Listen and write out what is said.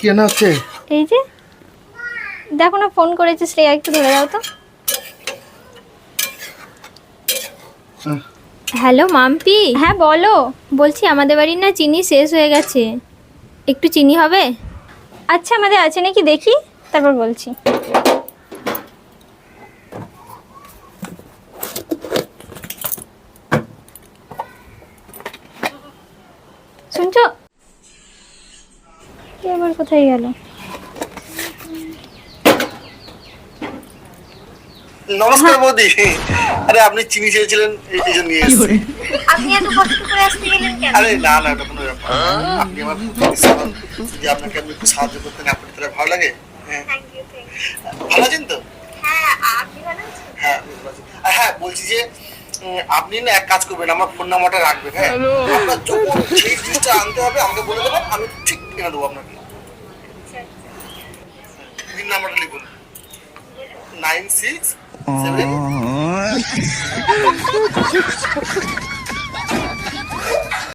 কেন হচ্ছে? এই যে দেখো না, ফোন করেছে শ্রেয়া, একটু ধরে দাও তো। হ্যালো মাম্পি, হ্যাঁ বলো। বলছি আমাদের বাড়ির না চিনি শেষ হয়ে গেছে, একটু চিনি হবে? আচ্ছা আমাদের আছে নাকি দেখি, তারপর বলছি। শুনছো? এবার কোথায় গেল? নমস্কার বৌদি। আরে আপনি চিনি চেয়েছিলেন, এই জন্য নিয়ে এসেছি। আপনি এত কষ্ট করে আসতে গেলেন কেন? আরে না না, এটা কোনো ব্যাপার না। আপনি আমার সাধারণ, যদি আপনাকে আমি একটু সাহায্য করতেন আপনার তাহলে ভালো লাগে। হ্যাঁ, ভালো আছেন তো? হ্যাঁ, আপনি ভালো আছেন? হ্যাঁ আমি ভালো আছি। আর হ্যাঁ বলছি যে আপনি না এক কাজ করবেন, আমার ফোন নাম্বারটা রাখবেন। হ্যাঁ, আপনার যখন সেই জিনিসটা আনতে হবে আমাকে বলে দেবেন, আমি ঠিক এনে দেবো আপনাকে। তিন নাম্বারটা লিখুন, 96 7